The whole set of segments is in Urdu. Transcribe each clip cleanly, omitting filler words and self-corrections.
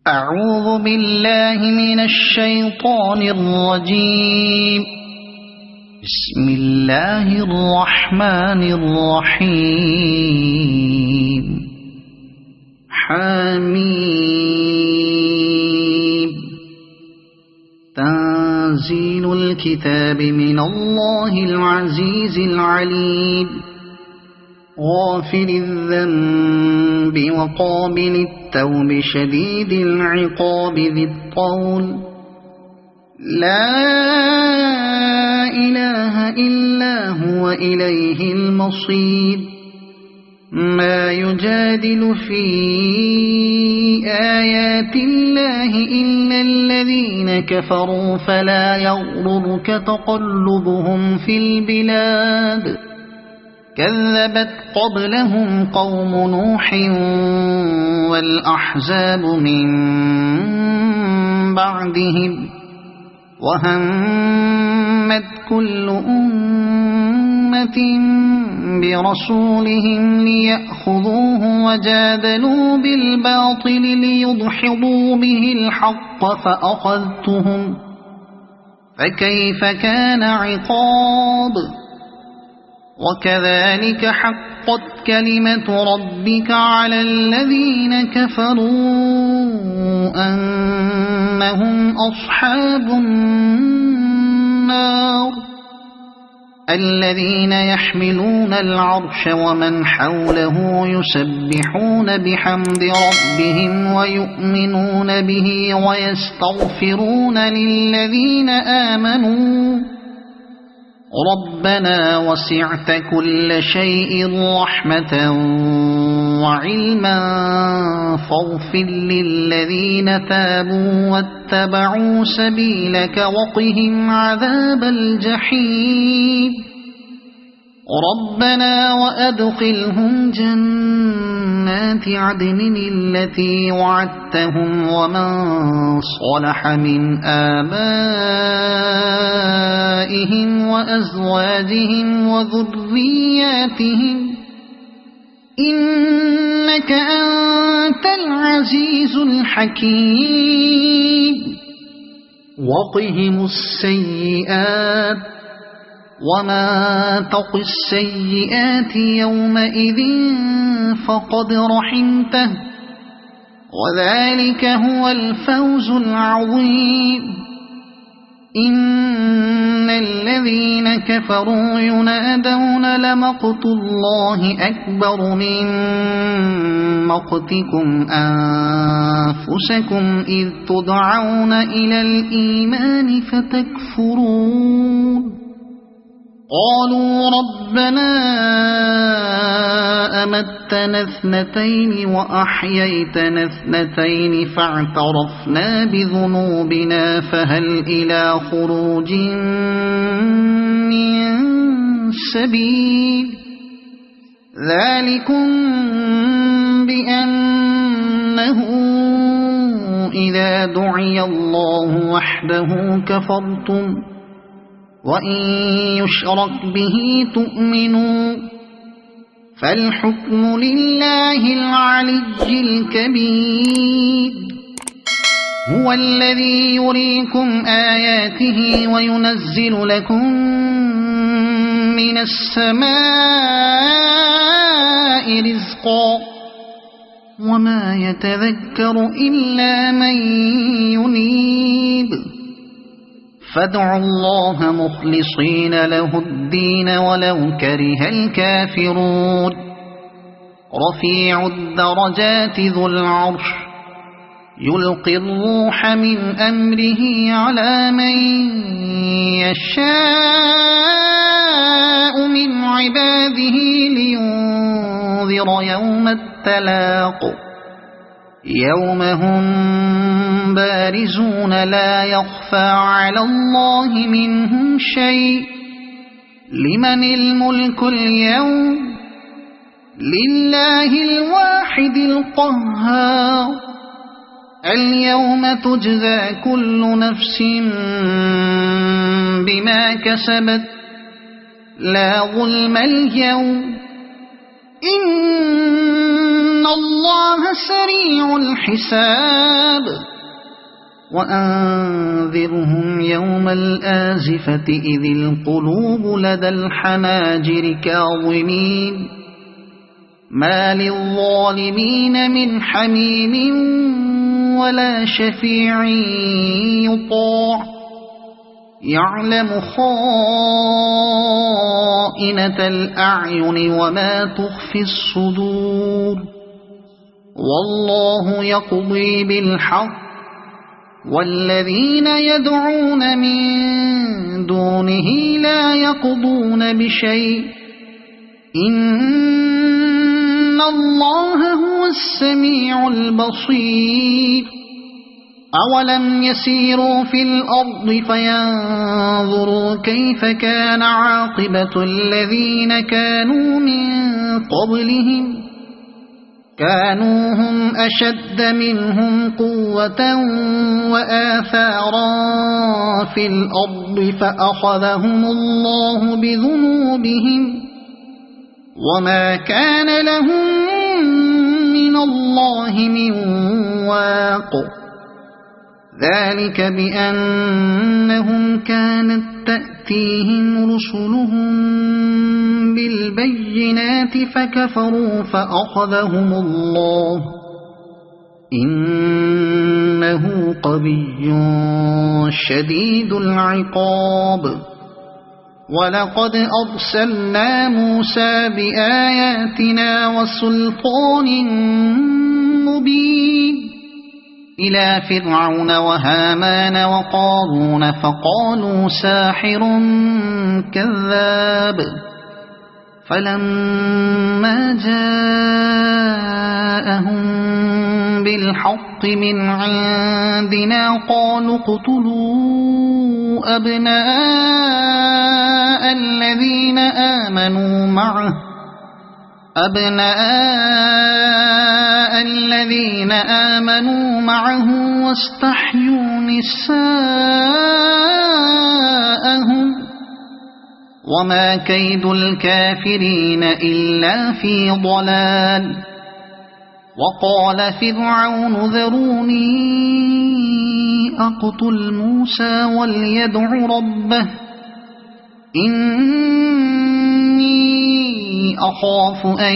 أعوذ بالله من الشيطان الرجيم. بسم الله الرحمن الرحيم. حميم. تنزيل الكتاب من الله العزيز العليم. غافر الذنب وقابل التوب شديد العقاب ذي الطول. لا إله إلا هو إليه المصير. ما يجادل في آيات الله إلا الذين كفروا فلا يغررك تقلبهم في البلاد. كذبت قبلهم قوم نوح والأحزاب من بعدهم. وهمت كل أمة برسولهم ليأخذوه وجادلوا بالباطل ليدحضوا به الحق فأخذتهم فكيف كان عقاب. وكذلك حقت كلمة ربك على الذين كفروا أنهم أصحاب النار. الذين يحملون العرش ومن حوله يسبحون بحمد ربهم ويؤمنون به ويستغفرون للذين آمنوا ربنا وسعت كل شيء رحمة وعلما فاغفر للذين تابوا واتبعوا سبيلك وقهم عذاب الجحيم. ربنا وأدخلهم جنات عدن التي وعدتهم ومن صلح من آبائهم وأزواجهم وذرياتهم إنك أنت العزيز الحكيم. وقهم السيئات وما تق السيئات يومئذ فقد رحمته وذلك هو الفوز العظيم. إن الذين كفروا ينادون لمقت الله أكبر من مقتكم أنفسكم إذ تدعون إلى الإيمان فتكفرون. قالوا ربنا أمتنا اثنتين وأحييتنا اثنتين فاعترفنا بذنوبنا فهل إلى خروج من سبيل. ذلكم بأنه إذا دعي الله وحده كفرتم وإن يشرك به تؤمنوا فالحكم لله العلي الكبير. هو الذي يريكم آياته وينزل لكم من السماء رزقا وما يتذكر إلا من ينيب. فادعوا الله مخلصين له الدين ولو كره الكافرون. رفيع الدرجات ذو العرش يلقي الروح من أمره على من يشاء من عباده لينذر يوم التلاق. يوم هم بارزون لا يخفى على الله منهم شيء. لمن الملك اليوم؟ لله الواحد القهار. اليوم تجزى كل نفس بما كسبت لا ظلم اليوم إن الله سريع الحساب وأنذرهم يوم الآزفة إذ القلوب لدى الحناجر كاظمين ما للظالمين من حميم ولا شفيع يطاع يعلم خائنة الأعين وما تخفي الصدور والله يقضي بالحق والذين يدعون من دونه لا يقضون بشيء إن الله هو السميع البصير أولم يسيروا في الأرض فينظروا كيف كان عاقبة الذين كانوا من قبلهم كانوا هم أشد منهم قوة وآثارا في الأرض فأخذهم الله بذنوبهم وما كان لهم من الله من واق ذلك بأنهم كانت تأتيهم رسلهم بالبينات فكفروا فأخذهم الله إنه قوي شديد العقاب ولقد أرسلنا موسى بآياتنا وسلطان مبين إلى فرعون وهامان وقارون فقالوا ساحر كذاب فلما جاءهم بالحق من عندنا قالوا اقتلوا أبناء الذين آمنوا معه واستحيوا نساءهم وما كيد الكافرين إلا في ضلال وقال فرعون ذروني أقتل موسى وليدع ربه إني أخاف أن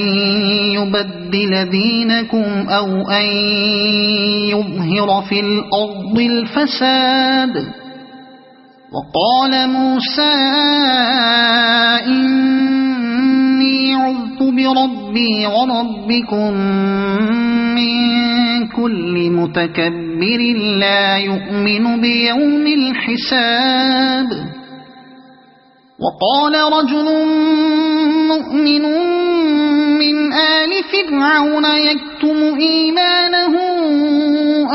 يبدل دينكم أو أن يظهر في الأرض الفساد وقال موسى إني عذت بربي وربكم من كل متكبر لا يؤمن بيوم الحساب وقال رجل مؤمن من آل فرعون يكتم إيمانه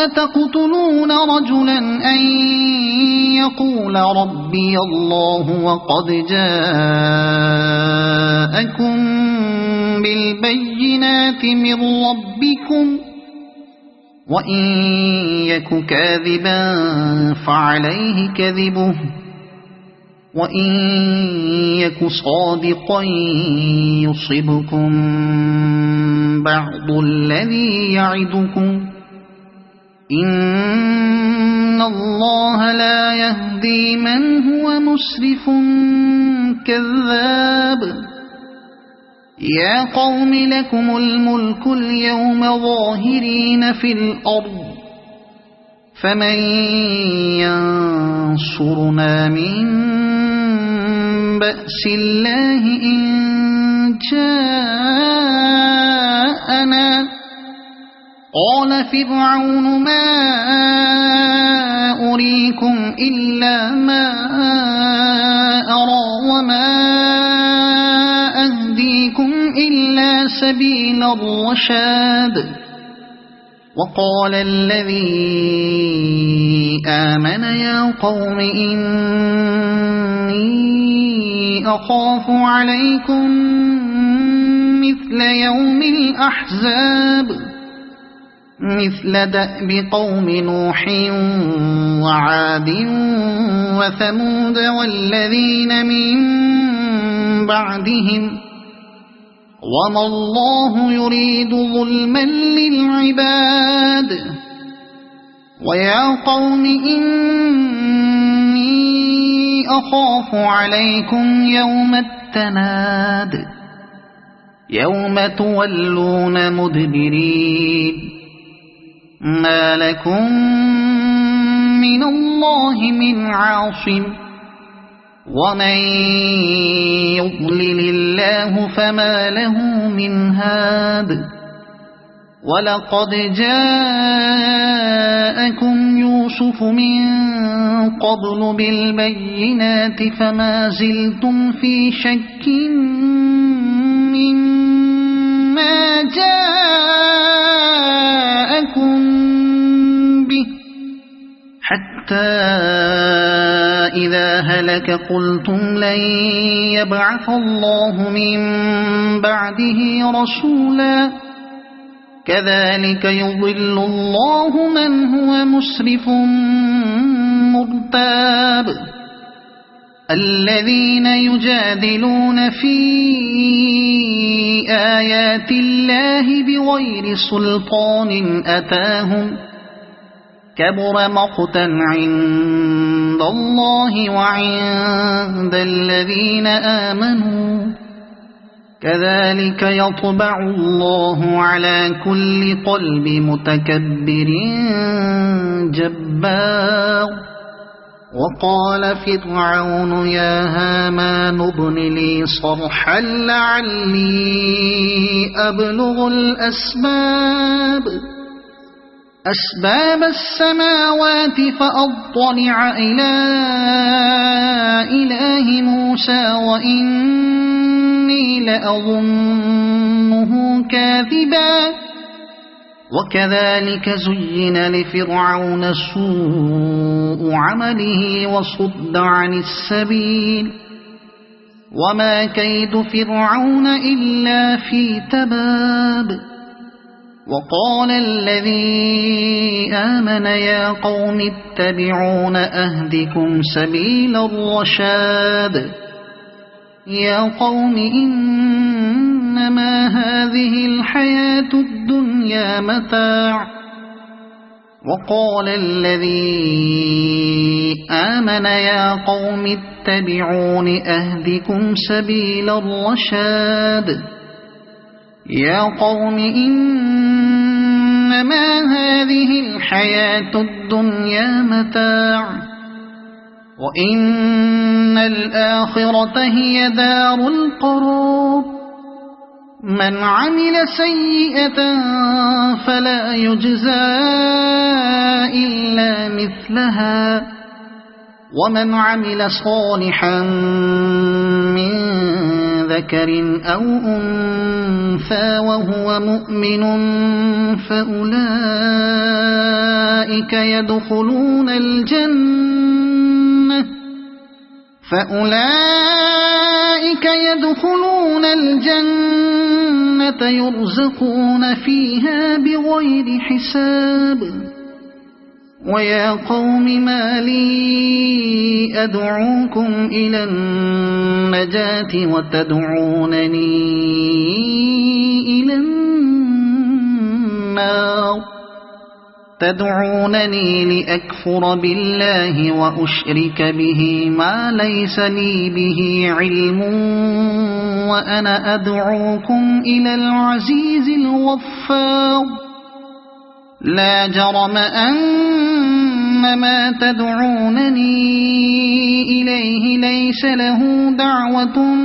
أتقتلون رجلا أن يقول ربي الله وقد جاءكم بالبينات من ربكم وإن يك كاذبا فعليه كذبه وإن يك صادقا يصبكم بعض الذي يعدكم إن الله لا يهدي من هو مسرف كذاب يا قوم لكم الملك اليوم ظاهرين في الأرض فمن ينصرنا من بأس الله إن جاءنا قال فرعون ما أريكم إلا ما أرى وما أهديكم إلا سبيل الرشاد وقال الذي آمن يا قوم إني أخاف عليكم مثل يوم الأحزاب مثل دأب قوم نوح وعاد وثمود والذين من بعدهم وما الله يريد ظلما للعباد ويا قوم إني أخاف عليكم يوم التناد يوم تولون مدبرين ما لكم من الله من عاصم ومن يضلل الله فما له من هاد ولقد جاءكم يوسف من قبل بالبينات فما زلتم في شك مما جاءكم به حتى إذا هلك قلتم لن يبعث الله من بعده رسولا كذلك يضل الله من هو مسرف مرتاب الذين يجادلون في آيات الله بغير سلطان أتاهم كبر مقتا عند الله وعند الذين آمنوا كذلك يطبع الله على كل قلب متكبر جبار وقال فرعون يا هامان ابن لي صرحا لعلي أبلغ أسباب السماوات فأطلع إلى إله موسى وإني لأظنه كاذبا وكذلك زين لفرعون سوء عمله وصد عن السبيل وما كيد فرعون إلا في تباب وقال الذي آمن يا قوم اتبعون أهدكم سبيل الرشاد يا قوم إنما هذه الحياة الدنيا متاع وقال الذي آمن يا قوم اتبعون أهدكم سبيل الرشاد يا قوم إنما هذه الحياة الدنيا متاع وإن الآخرة هي دار القرار من عمل سيئة فلا يجزى إلا مثلها ومن عمل صالحا من ذكر أو أنثى وهو مؤمن فأولئك يدخلون الجنة يرزقون فيها بغير حساب ويا قوم ما لي أدعوكم إلى النجاة وتدعونني إلى النار تدعونني لأكفر بالله وأشرك به ما ليس لي به علم وأنا أدعوكم إلى العزيز الغفار لا جرم أن ما تدعونني إليه ليس له دعوة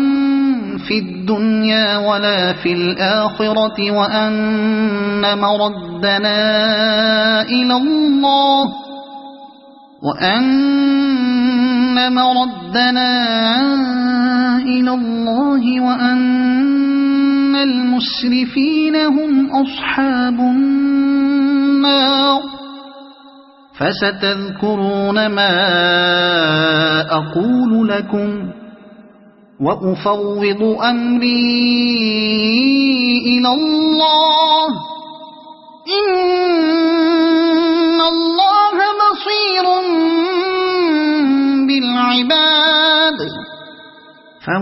في الدنيا ولا في الآخرة وأن مردنا إلى الله وأن المسرفين هم أصحاب النار فستذكرون ما أقول لكم وأفوض أمري إلى الله إن الله بصير بالعباد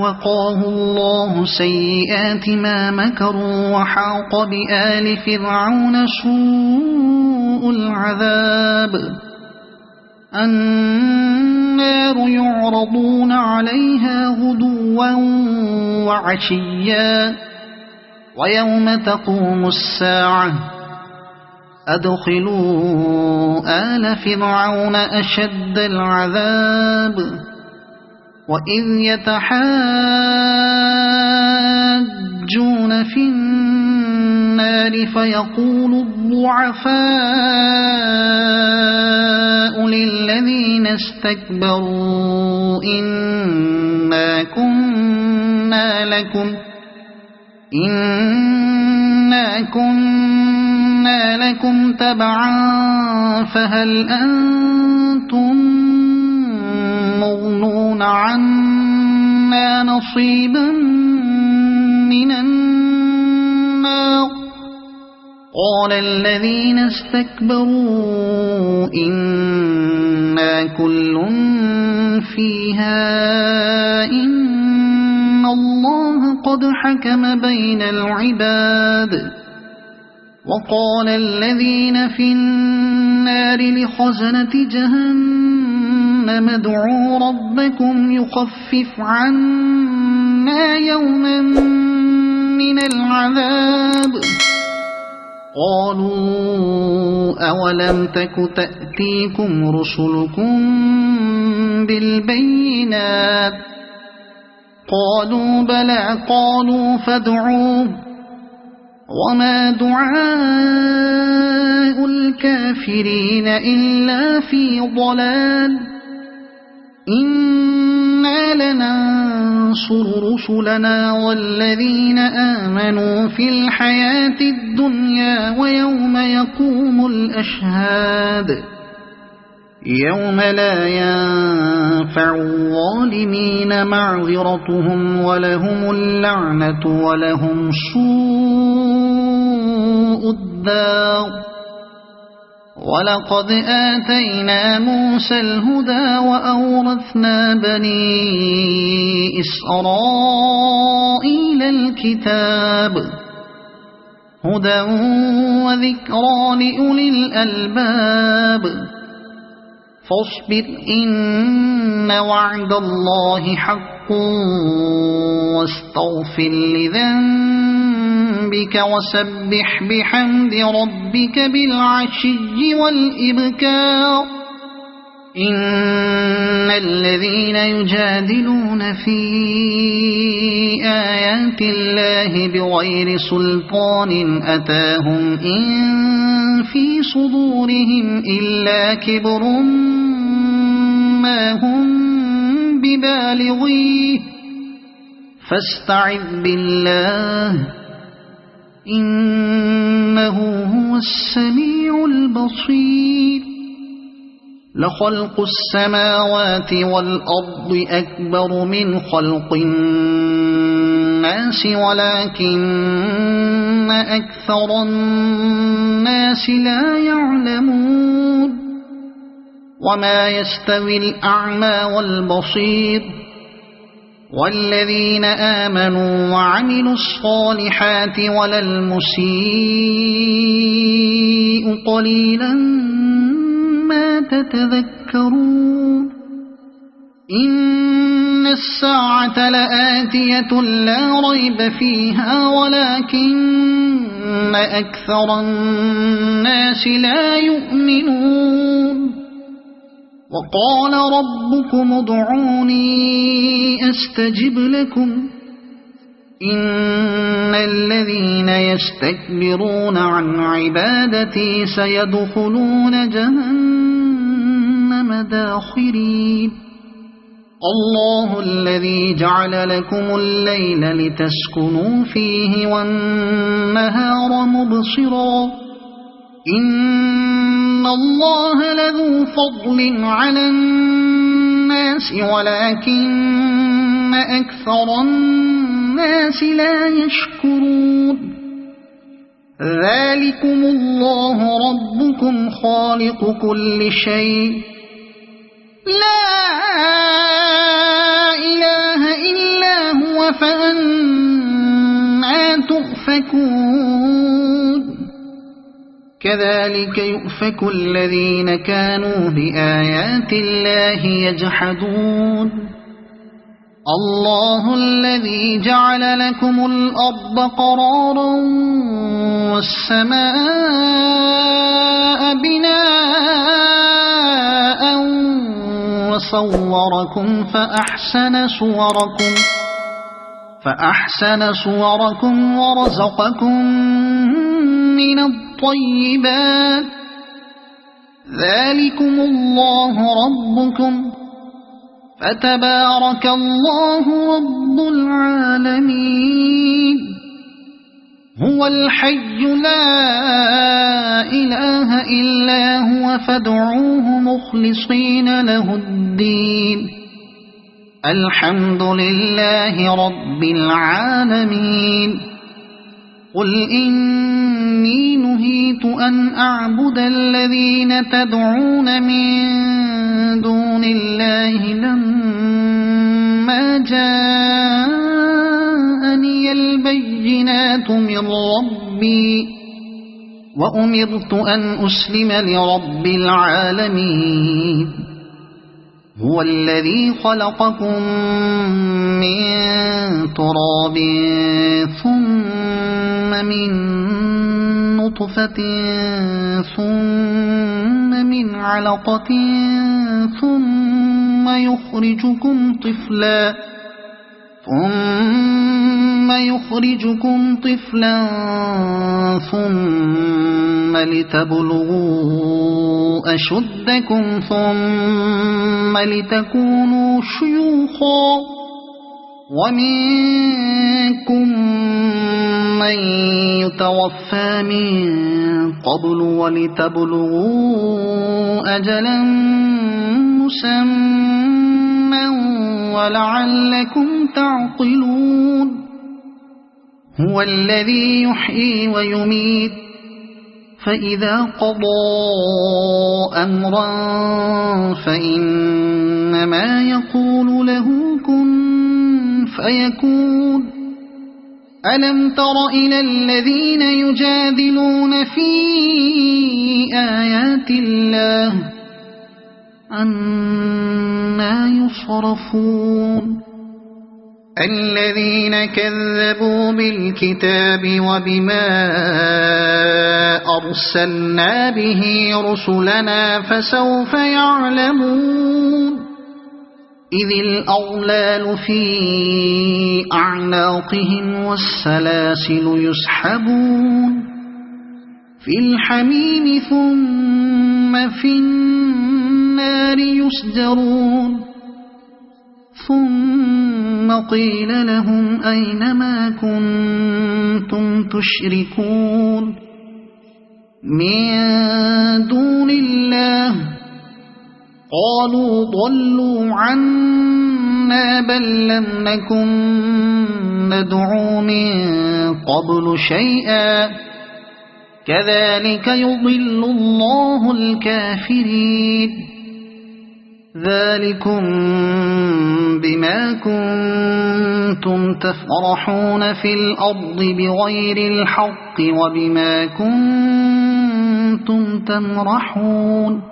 فوقاه الله سيئات ما مكروا وحاق بآل فرعون سوء العذاب النار يعرضون عليها غدوا وعشيا ويوم تقوم الساعة أدخلوا آل فرعون أشد العذاب وإذ يتحاجون في النار فيقول الضعفاء للذين استكبروا إنا كنا لكم تبعا فهل أنتم مغنون عنا نصيبا من النار قال الذين استكبروا إنا كل فيها إن الله قد حكم بين العباد وقال الذين في النار لخزنة جهنم ادعوا ربكم يخفف عنا يوما من العذاب قالوا أولم تك تأتيكم رسلكم بالبينات قالوا بلى قالوا فادعوه وما دعاء الكافرين إلا في ضلال إنا لننصر رسلنا والذين آمنوا في الحياة الدنيا ويوم يقوم الأشهاد يوم لا ينفع الظالمين معذرتهم ولهم اللعنة ولهم سوء الدار ولقد آتينا موسى الهدى وأورثنا بني إسرائيل الكتاب هدى وذكرى لأولي الألباب فاصبر إن وعد الله حق واستغفر لذنبك وسبح بحمد ربك بالعشي والإبكار إن الذين يجادلون في آيات الله بغير سلطان أتاهم إن في صدورهم إلا كبر ما هم ببالغيه فاستعذ بالله إنه هو السميع البصير لخلق السماوات والأرض أكبر من خلق الناس ولكن أكثر الناس لا يعلمون وما يستوي الأعمى والبصير والذين آمنوا وعملوا الصالحات ولا المسيء قليلا ما تتذكرون إن الساعة لآتية لا ريب فيها ولكن أكثر الناس لا يؤمنون وقال ربكم ادعوني أستجب لكم إن الذين يستكبرون عن عبادتي سيدخلون جهنم داخرين الله الذي جعل لكم الليل لتسكنوا فيه والنهار مبصرا إن الله لذو فضل على الناس ولكن أكثر الناس لا يشكرون ذلكم الله ربكم خالق كل شيء لا إله إلا فأنى تؤفكون كذلك يؤفك الذين كانوا بآيات الله يجحدون الله الذي جعل لكم الأرض قرارا والسماء بناء وصوركم فأحسن صوركم ورزقكم من الطيبات ذلكم الله ربكم فتبارك الله رب العالمين هو الحي لا إله إلا هو فادعوه مخلصين له الدين الحمد لله رب العالمين قل إني نهيت أن أعبد الذين تدعون من دون الله لما جاءني البينات من ربي وأمرت أن أسلم لرب العالمين هو الذي خلقكم من تراب ثم من نطفة ثم من علقة ثم يخرجكم طفلا ثم لتبلغوا أشدكم ثم لتكونوا شيوخا ومنكم من يتوفى من قبل ولتبلغوا أجلا مسمى ولعلكم تعقلون هو الذي يحيي ويميت فإذا قضى أمرا فإنما يقول له كن فيكون ألم تر إلى الذين يجادلون في آيات الله أنى يصرفون الذين كذبوا بالكتاب وبما أرسلنا به رسلنا فسوف يعلمون إذ الأغلال في أعناقهم والسلاسل يسحبون في الحميم ثم في النار يسجرون ثم قيل لهم أين ما كنتم تشركون من دون الله قالوا ضلوا عنا بل لم نكن ندعو من قبل شيئا كذلك يضل الله الكافرين ذلكم بما كنتم تفرحون في الأرض بغير الحق وبما كنتم تمرحون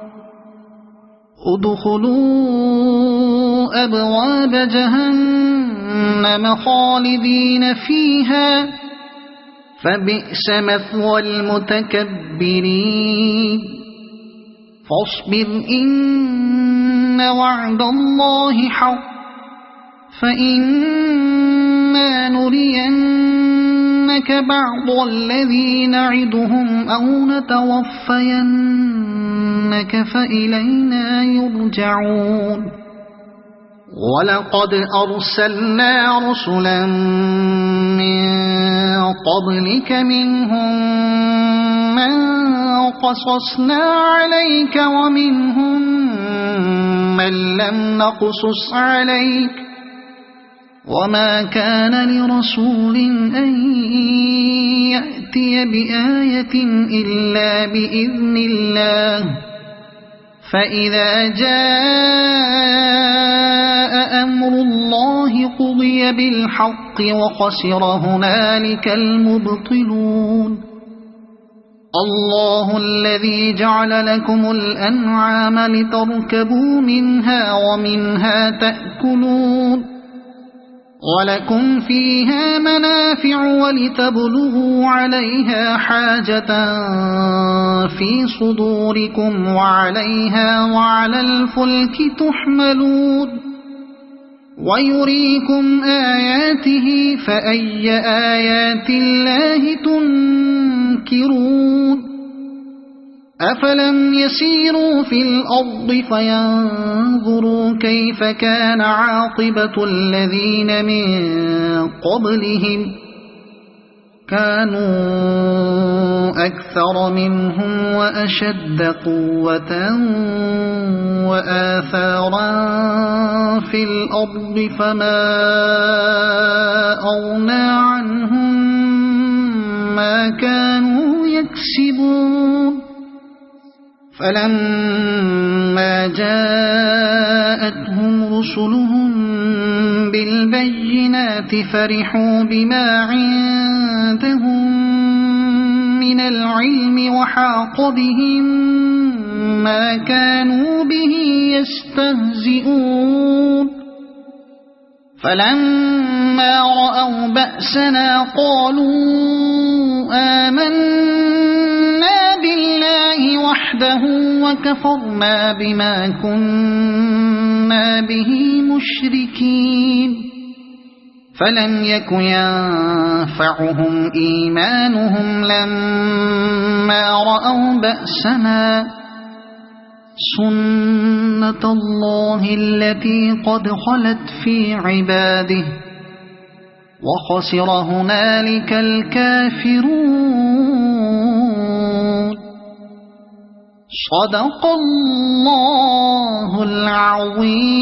ادخلوا أبواب جهنم خالدين فيها فبئس مثوى المتكبرين فاصبر إن وعد الله حق فإما نرينك بعض الذي نعدهم أو نتوفينك فإلينا يرجعون ولقد أرسلنا رسلا من قبلك منهم من قصصنا عليك ومنهم من لم نقصص عليك وما كان لرسول أن يأتي بآية إلا بإذن الله فإذا جاء أمر الله قضي قضي بالحق وخسر هنالك المبطلون الله الذي جعل لكم الأنعام لتركبوا منها ومنها تأكلون ولكم فيها منافع ولتبلغوا عليها حاجة في صدوركم وعليها وعلى الفلك تحملون ويريكم آياته فأي آيات الله تنكرون أفلم يسيروا في الأرض فينظروا كيف كان عاقبة الذين من قبلهم كانوا أكثر منهم وأشد قوة وآثارا في الأرض فما أغنى عنهم ما كانوا يكسبون فلما جاءتهم رسلهم بالبينات فرحوا بما عندهم من العلم وحاق بهم ما كانوا به يستهزئون فلما رأوا بأسنا قالوا آمنا بالله وحده وكفرنا بما كنا به مشركين فلم يك ينفعهم إيمانهم لما رأوا بأسنا سنة الله التي قد خلت في عباده وخسر هنالك الكافرون صدق الله العظيم.